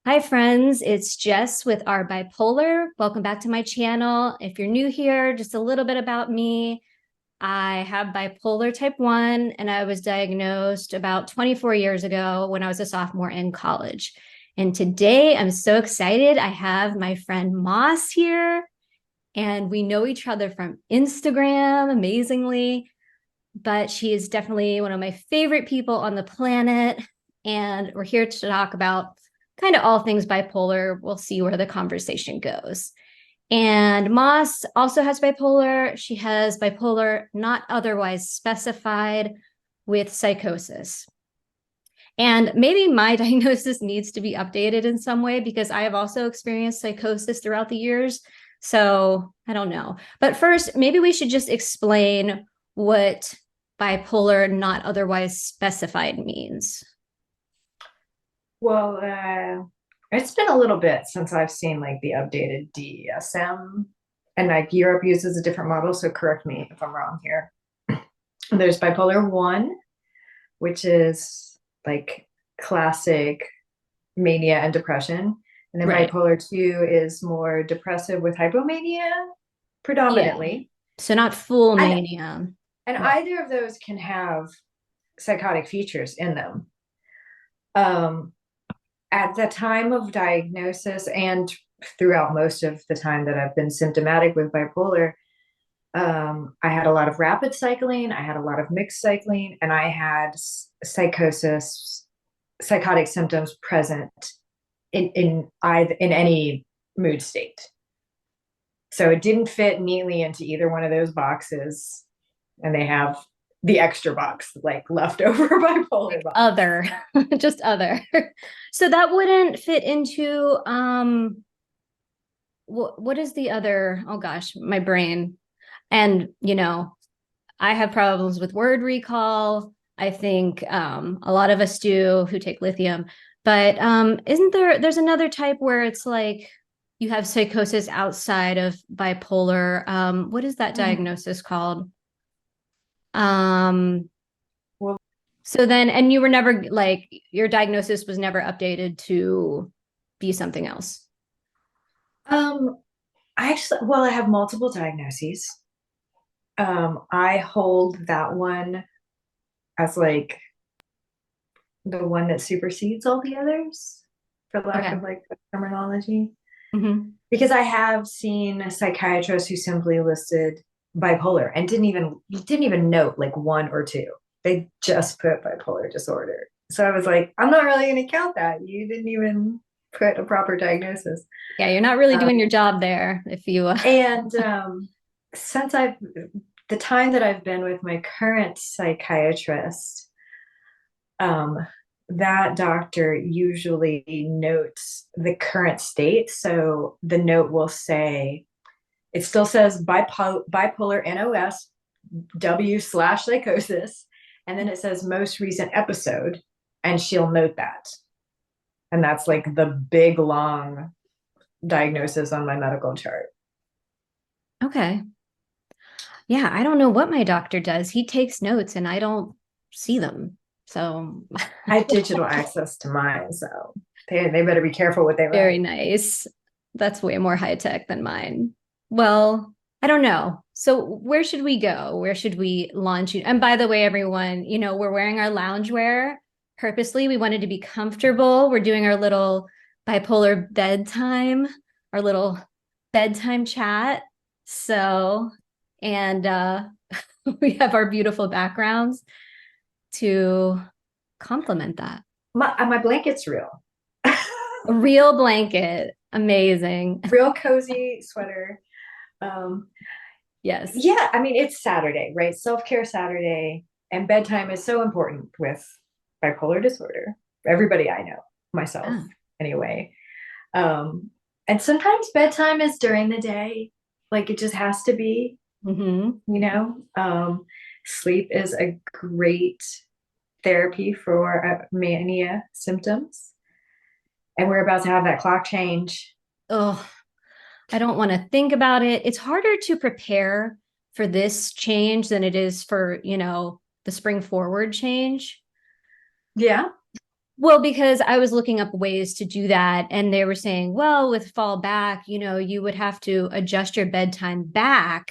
Hi, friends. It's Jess with our Bipolar. Welcome back to my channel. If you're new here, just a little bit about me. I have bipolar type 1, and I was diagnosed about 24 years ago when I was a sophomore in college. And today I'm so excited. I have my friend Moss here, and we know each other from Instagram amazingly, but she is definitely one of my favorite people on the planet. And we're here to talk about kind of all things bipolar. We'll see where the conversation goes. And Moss also has bipolar. She has bipolar not otherwise specified with psychosis. And maybe my diagnosis needs to be updated in some way because I have also experienced psychosis throughout the years. So I don't know. But first, maybe we should just explain what bipolar not otherwise specified means. Well, it's been a little bit since I've seen like the updated DSM, and like Europe uses a different model, so correct me if I'm wrong here. There's bipolar 1, which is like classic mania and depression. And then Right. bipolar 2 is more depressive with hypomania Yeah. predominantly. So not full And mania. and Right. either of those can have psychotic features in them. Um, at the time of diagnosis and throughout most of the time that I've been symptomatic with bipolar, I had a lot of rapid cycling, I had a lot of mixed cycling, and I had psychosis, psychotic symptoms present in any mood state. So it didn't fit neatly into either one of those boxes, and they have the extra box, like leftover bipolar Like box. other, just other. So that wouldn't fit into what is the other? Oh gosh, my brain. And I have problems with word recall. I think a lot of us do who take lithium. But isn't there's another type where it's like you have psychosis outside of bipolar. What is that Mm-hmm. diagnosis called? Um, Well, so then, and you were never like your diagnosis was never updated to be something else. um, I have multiple diagnoses. I hold that one as like the one that supersedes all the others, for lack Okay. of like the terminology. Hmm. Because I have seen psychiatrists who simply listed bipolar and didn't even note like one or two. They just put bipolar disorder. So I was like, I'm not really going to count that. You didn't even put a proper diagnosis. Yeah, you're not really Um, doing your job there if you and since the time that I've been with my current psychiatrist, um, that doctor usually notes the current state. So the note will say, it still says bipolar NOS W/psychosis. And then it says most recent episode. And she'll note that. And that's like the big, long diagnosis on my medical chart. okay. Yeah, I don't know what my doctor does. He takes notes and I don't see them. So I have digital access to mine. So they better be careful what they very write. nice. That's way more high tech than mine. Well, I don't know. So where should we go? Where should we launch you? And by the way, everyone, we're wearing our loungewear purposely. We wanted to be comfortable. We're doing our little bipolar bedtime, our little bedtime chat. So, and we have our beautiful backgrounds to complement that. My blanket's real. A real blanket. Amazing. Real cozy sweater. Um, Yes. yeah, I mean, it's Saturday, right? Self-care Saturday, and bedtime is so important with bipolar disorder. Everybody I know, myself Yeah. anyway. Um, and sometimes bedtime is during the day, like it just has to be, Hmm. you know. Sleep is a great therapy for mania symptoms, and we're about to have that clock change. Oh, I don't want to think about it. It's harder to prepare for this change than it is for, the spring forward change. Yeah. Well, because I was looking up ways to do that, and they were saying, well, with fall back, you would have to adjust your bedtime back.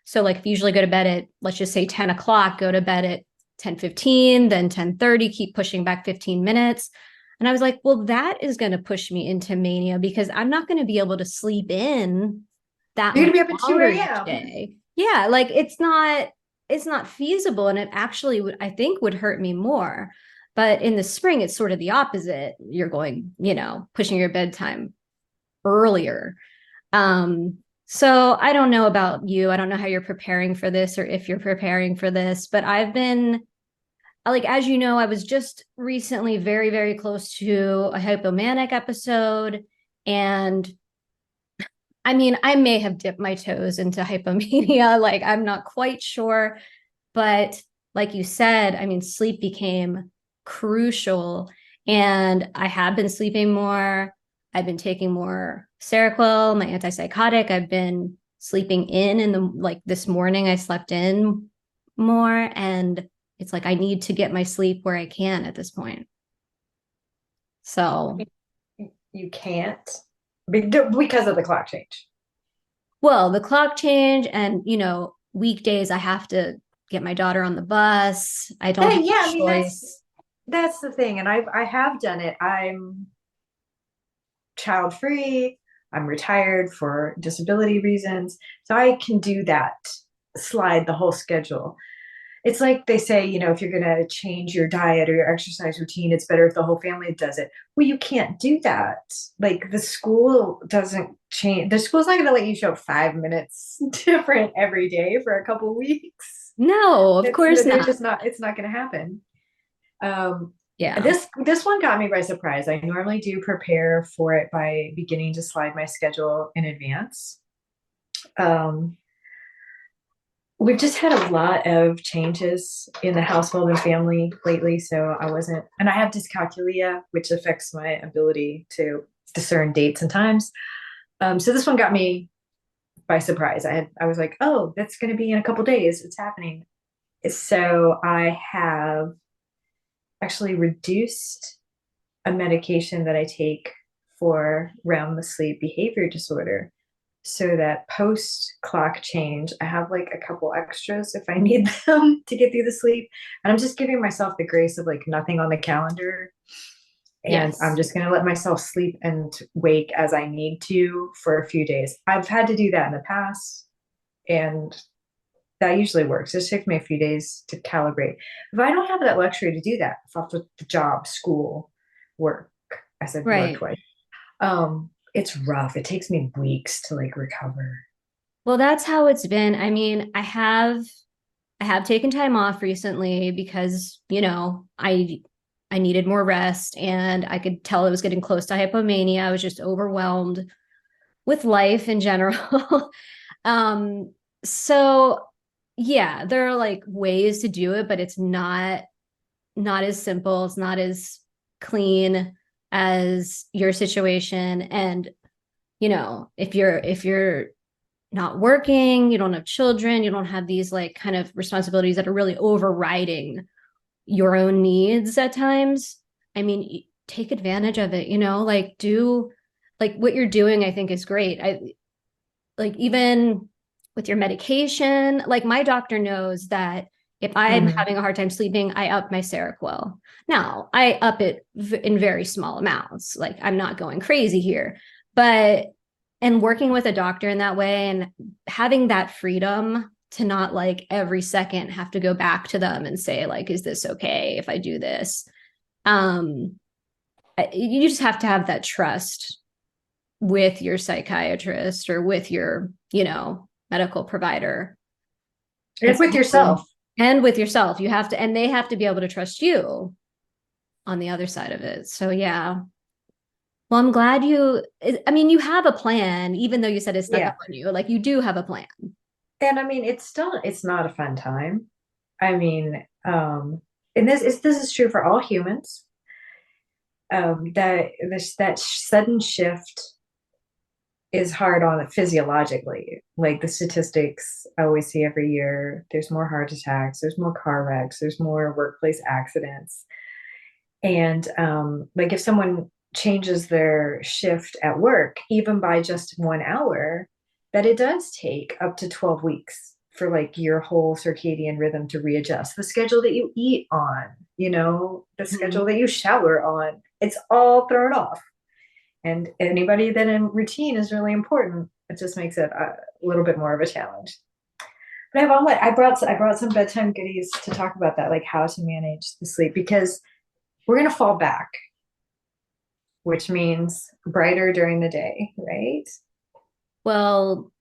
So, like, if you usually go to bed at, let's just say 10 o'clock, go to bed at 10:15, then 10:30, keep pushing back 15 minutes. And I was like, well, that is going to push me into mania because I'm not going to be able to sleep in that You're gonna much be up at 2 longer each a.m. day. Yeah, like it's not feasible, and it actually would, I think, would hurt me more. But in the spring, it's sort of the opposite. You're going, pushing your bedtime earlier. So I don't know about you. I don't know how you're preparing for this or if you're preparing for this, but I've been like, as you know, I was just recently very, very close to a hypomanic episode. And I mean, I may have dipped my toes into hypomania. Like, I'm not quite sure. But like you said, I mean, sleep became crucial. And I have been sleeping more. I've been taking more Seroquel, my antipsychotic. I've been sleeping in the, like, this morning, I slept in more. And it's like I need to get my sleep where I can at this point. So, You can't because of the clock change. well, the clock change and, weekdays, I have to get my daughter on the bus. I don't have Yeah, a I mean choice. that's the thing, and I have done it. I'm child free. I'm retired for disability reasons, so I can do that. Slide the whole schedule. It's like they say, if you're going to change your diet or your exercise routine, it's better if the whole family does it. Well, you can't do that. Like the school doesn't change. The school's not going to let you show up 5 minutes different every day for a couple weeks. No, of course They're not. just not, it's not going to happen. Um, Yeah. this one got me by surprise. I normally do prepare for it by beginning to slide my schedule in advance. Um, we've just had a lot of changes in the household and family lately, so I wasn't, and I have dyscalculia, which affects my ability to discern dates and times. So this one got me by surprise. I was like, oh, that's going to be in a couple days. It's happening. So I have actually reduced a medication that I take for REM sleep behavior disorder so that post clock change, I have like a couple extras if I need them to get through the sleep. And I'm just giving myself the grace of like nothing on the calendar. And I'm Yes. just going to let myself sleep and wake as I need to for a few days. I've had to do that in the past, and that usually works. It just takes me a few days to calibrate. If I don't have that luxury to do that, if I have to job, school, work, I said work Right. twice. It's rough. It takes me weeks to like recover. Well, that's how it's been. I mean, I have taken time off recently because, I needed more rest and I could tell I was getting close to hypomania. I was just overwhelmed with life in general. um so yeah, there are like ways to do it, but it's not as simple. It's not as clean as your situation. And, if you're not working, you don't have children, you don't have these like kind of responsibilities that are really overriding your own needs at times. I mean, take advantage of it, like do like what you're doing, I think is great. I like even with your medication, like my doctor knows that if I'm Mm-hmm. having a hard time sleeping, I up my Seroquel. Now, I up it in very small amounts. Like I'm not going crazy here, but and working with a doctor in that way and having that freedom to not like every second have to go back to them and say like, is this okay if I do this? Um, you just have to have that trust with your psychiatrist or with your, medical provider. And It's with yourself. and with yourself. You have to, and they have to be able to trust you on the other side of it. So yeah. Well, I'm glad I mean, you have a plan, even though you said it snuck Yeah. up on you. Like you do have a plan. And I mean, it's not a fun time. I mean, and this is true for all humans. That sudden shift is hard on it physiologically. Like the statistics I always see every year, there's more heart attacks, there's more car wrecks, there's more workplace accidents. And like if someone changes their shift at work, even by just 1 hour, that it does take up to 12 weeks for like your whole circadian rhythm to readjust. The schedule that you eat on, the schedule Mhm. that you shower on, it's all thrown off. And anybody that in routine is really important. It just makes it a little bit more of a challenge. But I brought some bedtime goodies to talk about that, like how to manage the sleep, because we're gonna fall back, which means brighter during the day, right? Well,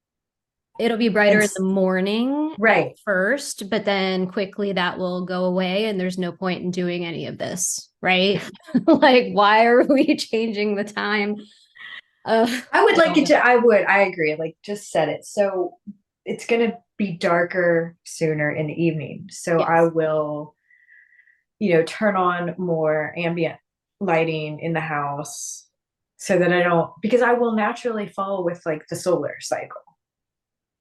it'll be brighter And in the morning at right, first, but then quickly that will go away and there's no point in doing any of this, right? Like, why are we changing the time? I would I like don't it know. to. I agree. Like just set it so it's gonna be darker sooner in the evening. So I Yes. will, turn on more ambient lighting in the house so that I don't, because I will naturally fall with like the solar cycle.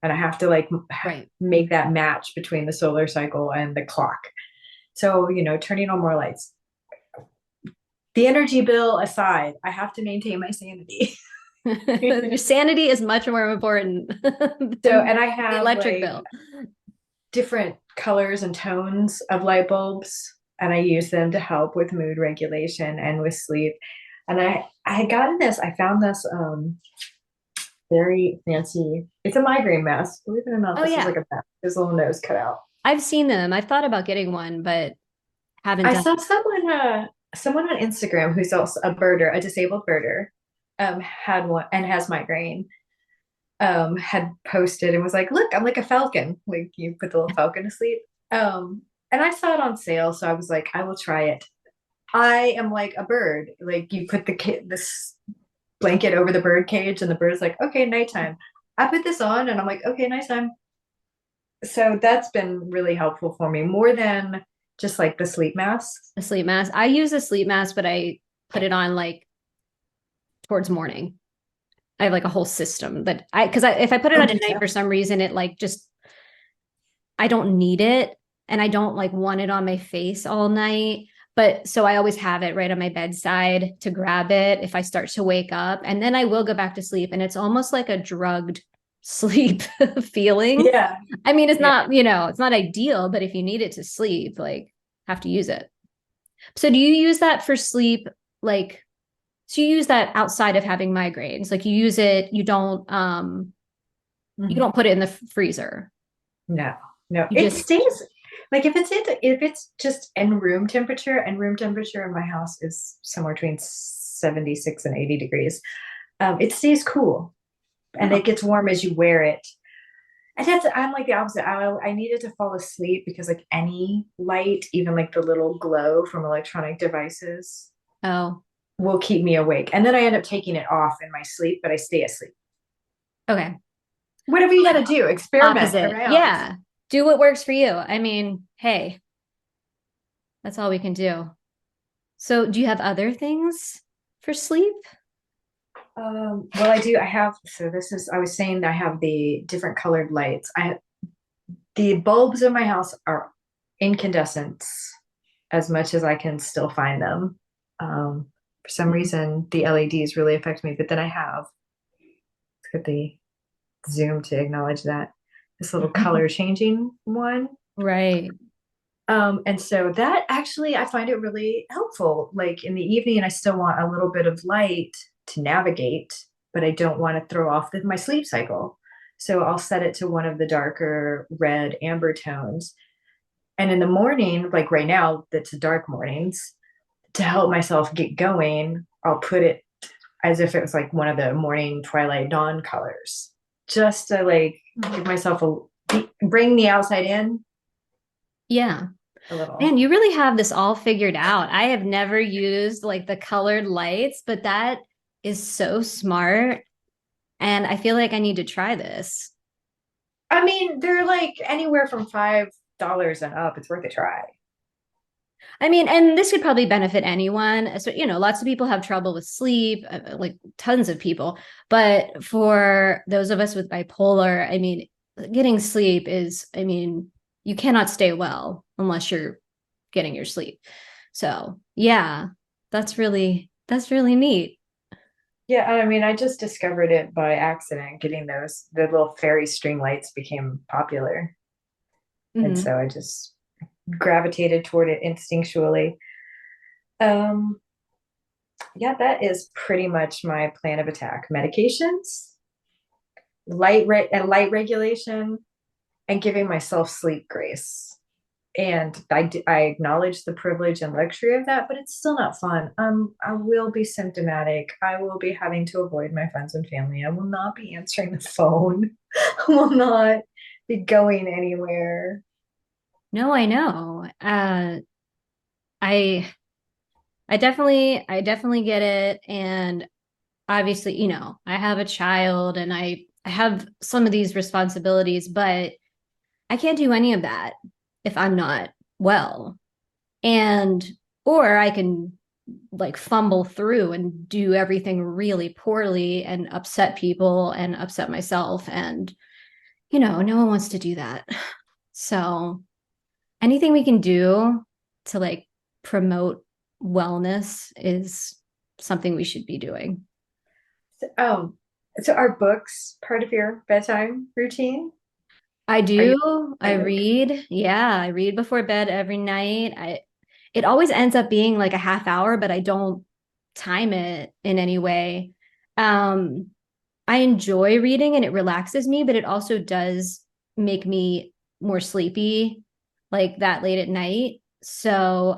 And I have to like Right. make that match between the solar cycle and the clock. So, turning on more lights. The energy bill aside, I have to maintain my sanity. Your sanity is much more important So, than and I the have electric like bill. different colors and tones of light bulbs, and I use them to help with mood regulation and with sleep. And I had gotten this, I found this very fancy, it's a migraine mask. Believe it or not, Oh this is like yeah. a mask. His little nose cut out. I've seen them. I've thought about getting one, but haven't I done saw it. someone on Instagram who's also a birder, a disabled birder, had one and has migraine. Had posted and was like, "Look, I'm like a falcon. Like you put the little falcon to sleep." And I saw it on sale, so I was like, "I will try it." I am like a bird. Like you put this blanket over the bird cage, and the bird's like, "Okay, nighttime." I put this on, and I'm like, "Okay, nighttime." So that's been really helpful for me, more than just like the sleep masks. A sleep mask. I use a sleep mask, but I put it on like towards morning. I have like a whole system that because if I put it Oh, on do at you? night for some reason, it like just, I don't need it and I don't like want it on my face all night. But so I always have it right on my bedside to grab it if I start to wake up. And then I will go back to sleep. And it's almost like a drugged sleep feeling. Yeah, I mean, it's yeah. not, it's not ideal, but if you need it to sleep, like have to use it. So do you use that for sleep? Like, so you use that outside of having migraines? Like you use it, you Mhm. don't put it in the freezer. No, no, You it just, stays like if it's just in room temperature, and room temperature in my house is somewhere between 76 and 80 degrees. It stays cool and oh, it gets warm as you wear it. And I'm like the opposite. I needed to fall asleep because like any light, even like the little glow from electronic devices, oh, will keep me awake. And then I end up taking it off in my sleep, but I stay asleep. okay. Whatever you got to do, experiment Opposite. around. Yeah. Do what works for you. I mean, hey, that's all we can do. So do you have other things for sleep? Well, I do. I have, so this is, I was saying I have the different colored lights. The bulbs in my house are incandescents as much as I can still find them. For some reason, the LEDs really affect me, but then I have, let's get the zoom to acknowledge that, this little color changing one. Right. And so that actually, I find it really helpful. Like in the evening, I still want a little bit of light to navigate, but I don't want to throw off my sleep cycle. So I'll set it to one of the darker red amber tones. And in the morning, like right now, that's dark mornings, to help myself get going, I'll put it as if it was like one of the morning twilight dawn colors, just to like give myself bring the outside in Yeah. a Man, little. you really have this all figured out. I have never used like the colored lights, but that is so smart. And I feel like I need to try this. I mean, they're like anywhere from $5 and up. It's worth a try. I mean, and this could probably benefit anyone. So, lots of people have trouble with sleep, like tons of people. But for those of us with bipolar, I mean, getting sleep is, you cannot stay well unless you're getting your sleep. So, Yeah, that's really neat. Yeah, I mean, I just discovered it by accident. Getting the little fairy string lights became popular. And Hmm. so I just gravitated toward it instinctually. Um, yeah, that is pretty much my plan of attack. Medications, light regulation, and giving myself sleep grace. And I acknowledge the privilege and luxury of that, but it's still not fun. I will be symptomatic. I will be having to avoid my friends and family. I will not be answering the phone. I will not be going anywhere. No, I know. I I definitely get it. And obviously, I have a child and I have some of these responsibilities, but I can't do any of that if I'm not well. And or I can like fumble through and do everything really poorly and upset people and upset myself. And, no one wants to do that. So anything we can do to like promote wellness is something we should be doing. Um, so are books part of your bedtime routine? I Are you do. I like, read. Yeah, I read before bed every night. It always ends up being like a half hour, but I don't time it in any way. Um, I enjoy reading and it relaxes me, but it also does make me more sleepy like that late at night. So,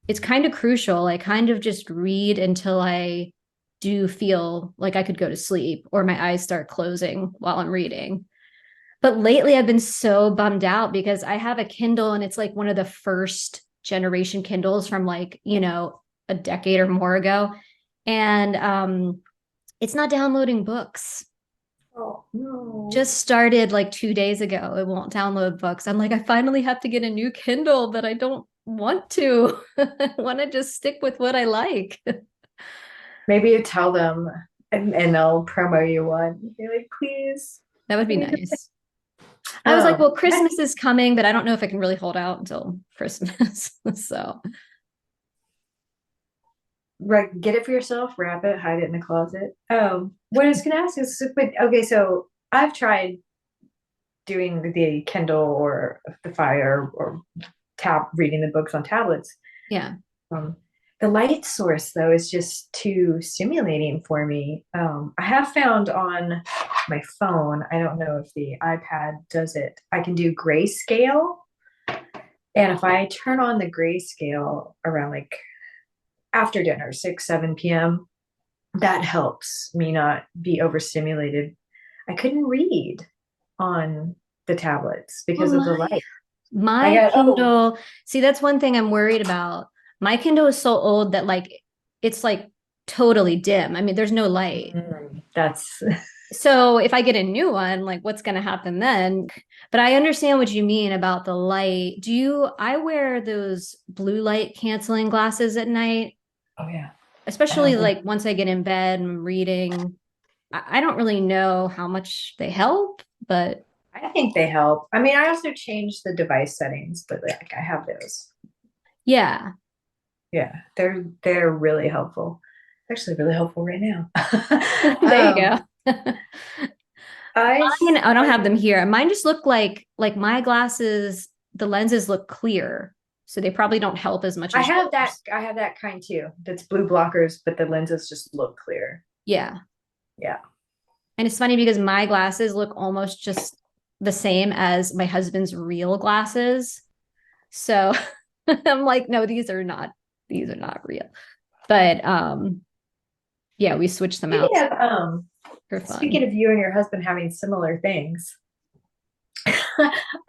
it's kind of crucial. I kind of just read until I do feel like I could go to sleep or my eyes start closing while I'm reading. But lately I've been so bummed out because I have a Kindle and it's like one of the first generation Kindles from like, a decade or more ago. And it's not downloading books. oh no. Just started like 2 days ago. It won't download books. I'm like, I finally have to get a new Kindle, but I don't want to. I want to just stick with what I like. Maybe you tell them and they'll promo you one. Be like, please, That would I be need to. nice. I was like, well, I Christmas is coming, but I don't know if I can really hold out until Christmas. So, right, get it for yourself, wrap it, hide it in the closet. What I was gonna ask is, but okay, so I've tried doing the Kindle or the Fire or tab reading the books on tablets. yeah. Um, the light source though is just too stimulating for me. I have found on my phone, I don't know if the iPad does it. I can do grayscale, and if I turn on the grayscale around like after dinner, 6, 7 p.m., that helps me not be overstimulated. I couldn't read on the tablets Well, because of the my light. I my got, oh, Kindle, see, that's one thing I'm worried about. My Kindle is so old that like it's like totally dim. I mean, there's no light. that's, So if I get a new one, like what's going to happen then? But I understand what you mean about the light. I wear those blue light canceling glasses at night, oh yeah. especially Um, like once I get in bed and reading. I don't really know how much they help, but I think they help. I mean, I also changed the device settings, but like I have those. yeah, Yeah, they're really helpful. Actually, really helpful right now. there you go. I Mine, I don't like have them here. Mine just look like my glasses, the lenses look clear. So they probably don't help as much I as have that yours. I have that kind too. That's blue blockers, but the lenses just look clear. Yeah. Yeah. And it's funny because my glasses look almost just the same as my husband's real glasses. So I'm like, no, these are not real. But yeah, we switched them out Speaking of for speaking fun. of you and your husband having similar things,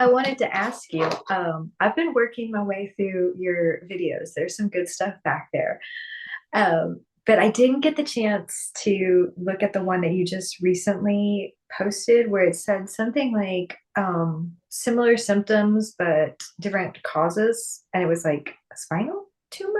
I wanted to ask you. I've been working my way through your videos. There's some good stuff back there. But I didn't get the chance to look at the one that you just recently posted where it said something like similar symptoms but different causes. And it was like a spinal tumor.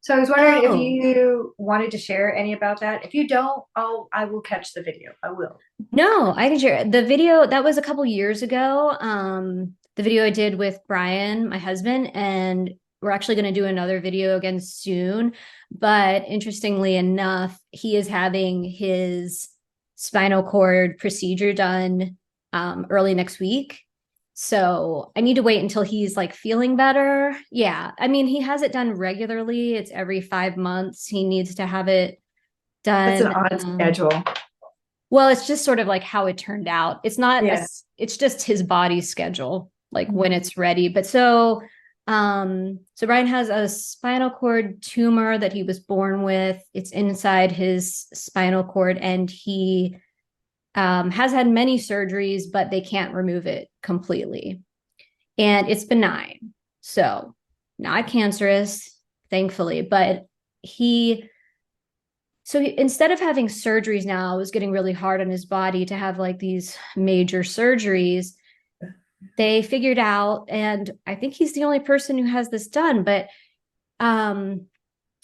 So I was wondering if Oh, you wanted to share any about that. If you don't, I will catch the video. I will. no, I can share the video that was a couple years ago. The video I did with Brian, my husband, and we're actually going to do another video again soon. But interestingly enough, he is having his spinal cord procedure done early next week. So I need to wait until he's like feeling better. Yeah. I mean, he has it done regularly. It's every 5 months. He needs to have it That's an done. odd schedule. Well, it's just sort of like how it turned out. It's not Yeah. it's just his body's schedule, like when Mhm. it's ready. But so Ryan has a spinal cord tumor that he was born with. It's inside his spinal cord, and he has had many surgeries, but they can't remove it completely. And it's benign. So not cancerous, thankfully, but he instead of having surgeries now, it was getting really hard on his body to have like these major surgeries. They figured out, and I think he's the only person who has this done, but um,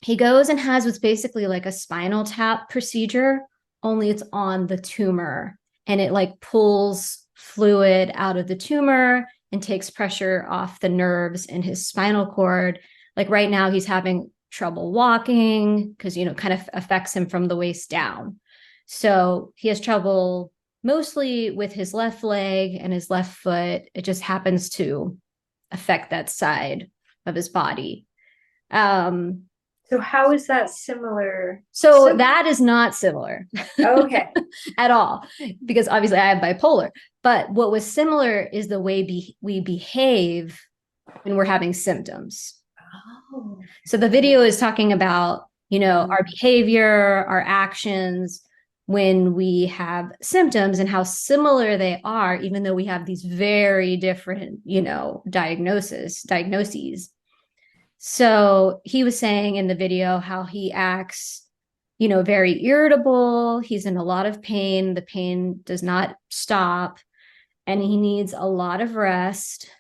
he goes and has what's basically like a spinal tap procedure, only it's on the tumor, and it like pulls fluid out of the tumor and takes pressure off the nerves in his spinal cord. Like right now, he's having trouble walking because, kind of affects him from the waist down. So he has trouble mostly with his left leg and his left foot. It just happens to affect that side of his body. Um, So how is that similar? so that is not similar Okay. at all, because obviously I have bipolar. But what was similar is the way we behave when we're having symptoms. Oh. So the video is talking about, our Mhm. behavior, our actions when we have symptoms and how similar they are, even though we have these very different, diagnoses. So he was saying in the video how he acts, very irritable. He's in a lot of pain. The pain does not stop, and he needs a lot of rest.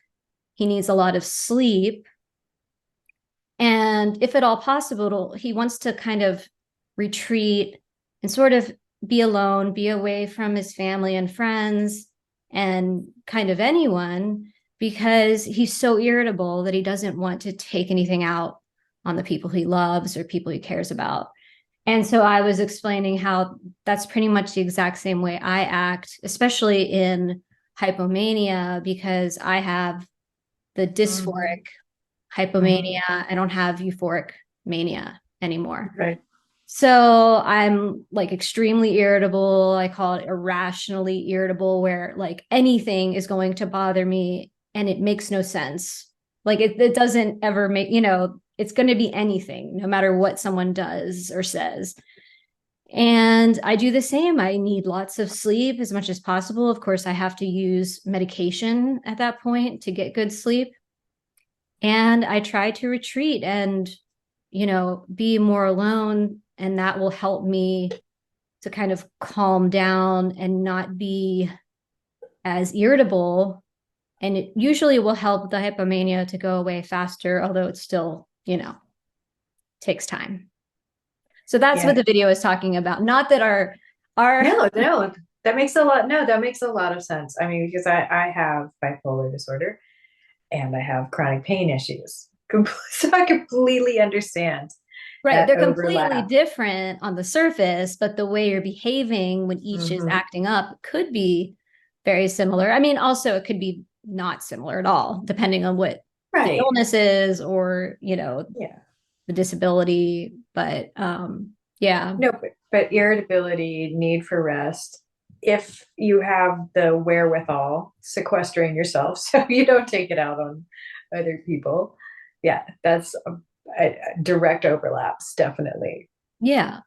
He needs a lot of sleep. And if at all possible, he wants to kind of retreat and sort of be alone, be away from his family and friends and kind of anyone, because he's so irritable that he doesn't want to take anything out on the people he loves or people he cares about. And so I was explaining how that's pretty much the exact same way I act, especially in hypomania, because I have the Mhm. dysphoric Mhm. hypomania. I don't have euphoric mania anymore. Right. So I'm like extremely irritable. I call it irrationally irritable, where like anything is going to bother me and it makes no sense. Like it doesn't ever make, it's going to be anything, no matter what someone does or says. And I do the same. I need lots of sleep as much as possible. Of course, I have to use medication at that point to get good sleep. And I try to retreat and, be more alone. And that will help me to kind of calm down and not be as irritable. And it usually will help the hypomania to go away faster, although it still, takes time. So that's what Yeah. the video is talking about. Not that our No, that makes a lot. No, that makes a lot of sense. I mean, because I have bipolar disorder and I have chronic pain issues. So I completely understand right, that they're completely overlap. different on the surface, but the way you're behaving when each is Hmm. acting up could be very similar. I mean, also it could be not similar at all, depending on what the Right. illness is or, Yeah. the disability. But yeah. No, but irritability, need for rest. If you have the wherewithal, sequestering yourself so you don't take it out on other people. Yeah, that's direct overlaps, definitely. Yeah.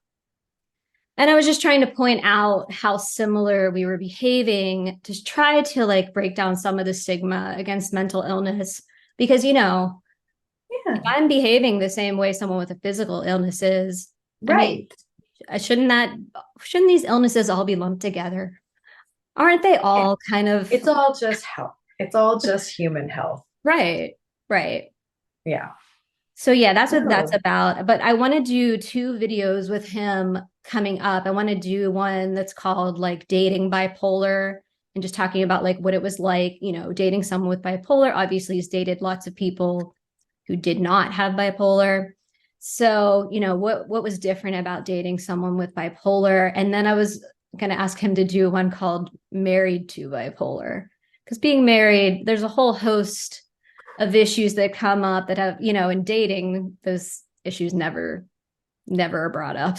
And I was just trying to point out how similar we were behaving to try to like break down some of the stigma against mental illness. Because, if Yeah, I'm behaving the same way someone with a physical illness is, I mean, right. shouldn't these illnesses all be lumped together? Aren't they It, all kind of it's all just health. It's all just human health. right? Right. Yeah. So yeah, that's what that's No. about. But I want to do two videos with him coming up. I want to do one that's called like dating bipolar and just talking about like what it was like, dating someone with bipolar. Obviously, he's dated lots of people who did not have bipolar. So, what was different about dating someone with bipolar? And then I was going to ask him to do one called Married to Bipolar. Because being married, there's a whole host of issues that come up that have, in dating, those issues never are brought up.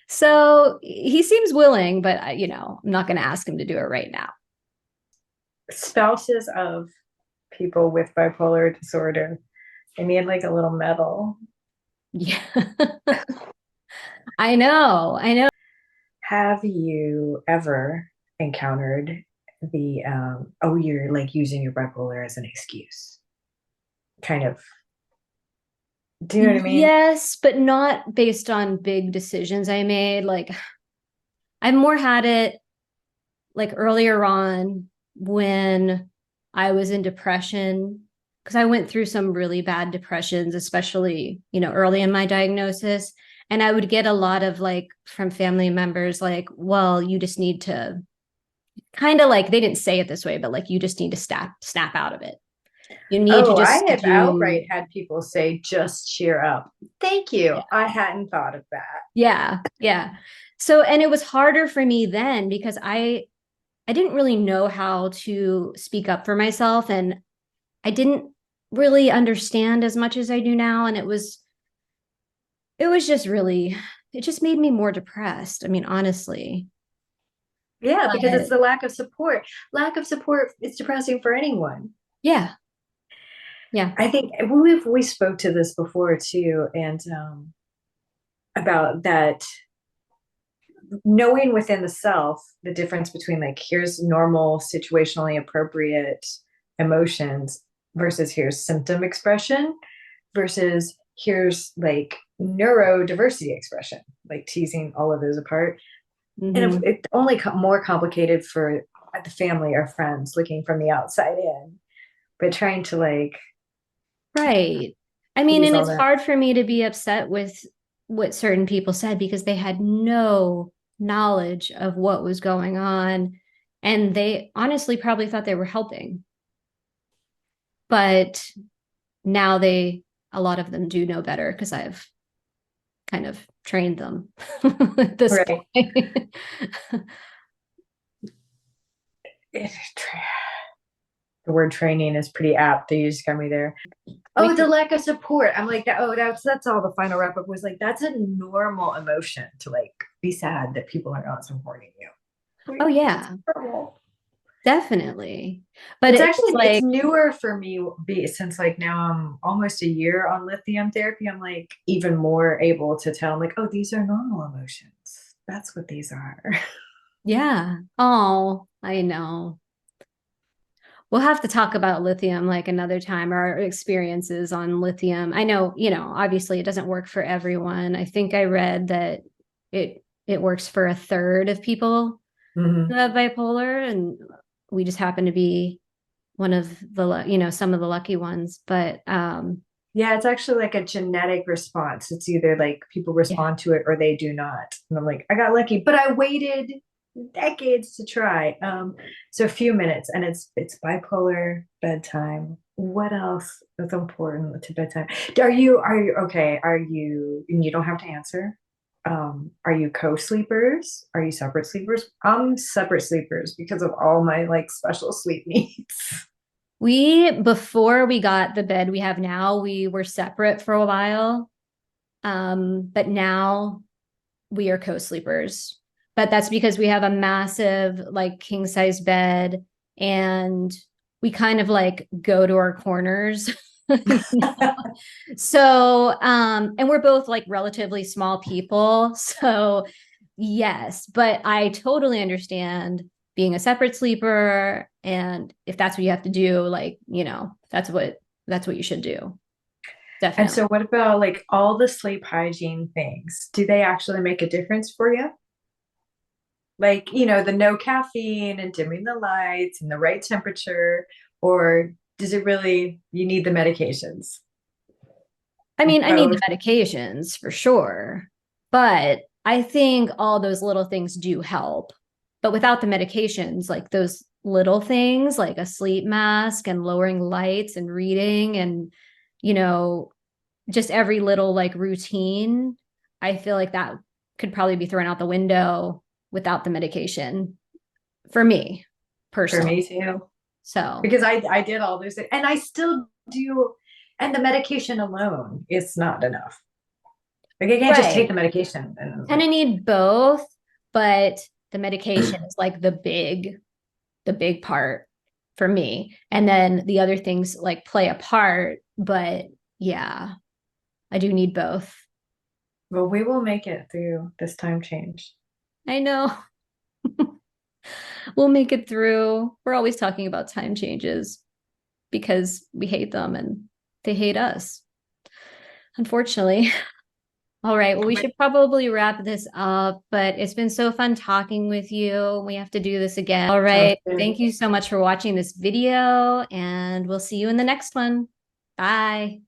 So he seems willing, but I'm not going to ask him to do it right now. Spouses of people with bipolar disorder, they need like a little medal. Yeah. I know. Have you ever encountered the oh, you're like using your bipolar as an excuse? Kind of. Do you know what I mean? Yes, but not based on big decisions I made. Like I've more had it like earlier on when I was in depression, because I went through some really bad depressions, especially, early in my diagnosis. And I would get a lot of like from family members, like, well, you just need to kind of like, they didn't say it this way, but like, you just need to snap out of it. You need to Oh, I just have do, outright had people say, just cheer up. Thank you. I hadn't thought of that. yeah, yeah. So, and it was harder for me then because I didn't really know how to speak up for myself, and I didn't really understand as much as I do now. And it was just really, it just made me more depressed. I mean, honestly. Yeah, because it's But the lack of support. Lack of support is depressing for anyone. yeah, yeah. I think we spoke to this before too, and about that knowing within the self the difference between like here's normal situationally appropriate emotions versus here's symptom expression versus here's like neurodiversity expression, like teasing all of those apart. And Hmm. it's only more complicated for the family or friends looking from the outside in, but trying to like Right. I mean, tease and all it's that. hard for me to be upset with what certain people said because they had no knowledge of what was going on. And they honestly probably thought they were helping. But now a lot of them do know better because I've kind of trained them at this Right. point. The word training is pretty apt. They just got me there. We Oh, the lack of support. I'm like that. Oh, that's all the final wrap up was like, that's a normal emotion to like be sad that people are not supporting you. Oh Like, that's yeah, horrible. definitely. But It's it was actually it's like, newer for me since like now I'm almost a year on lithium therapy. I'm like even more able to tell. I'm like, oh, these are normal emotions. That's what these are. yeah. Oh, I know. We'll have to talk about lithium like another time, our experiences on lithium. I know, obviously it doesn't work for everyone. I think I read that it works for a third of people who Mhm. have bipolar, and we just happen to be one of the, some of the lucky ones. But Yeah, it's actually like a genetic response. It's either like people yeah. respond to it or they do not. And I'm like, I got lucky, but I waited decades to try. So a few minutes, and it's bipolar bedtime. What else is important to bedtime? Are you okay? Are you, and you don't have to answer. Are you co-sleepers? Are you separate sleepers? I'm separate sleepers because of all my like special sleep needs. Before we got the bed we have now, we were separate for a while. But now we are co-sleepers. But that's because we have a massive like king size bed, and we kind of like go to our corners. So and we're both like relatively small people. So yes, but I totally understand being a separate sleeper, and if that's what you have to do, like, that's what you should do. And Definitely. so, what about like all the sleep hygiene things? Do they actually make a difference for you? Like, the no caffeine and dimming the lights and the right temperature, or does it really, you need the medications? I mean, I need the Both. medications for sure, but I think all those little things do help. But without the medications, like little things like a sleep mask and lowering lights and reading and, you know, just every little like routine, I feel like that could probably be thrown out the window without the medication for me For personally. me too. So, Because I did all those things and I still do. And the medication alone is not enough. Like I can't just take right. the medication and Kind like of need both, but the medication is like the big part for me. And then the other things like play a part, but yeah, I do need both. well, we will make it through this time change. I know. We'll make it through. We're always talking about time changes because we hate them and they hate us, unfortunately. All right. Well, we should probably wrap this up, but it's been so fun talking with you. We have to do this again. All Sounds right. good. Thank you so much for watching this video, and we'll see you in the next one. Bye.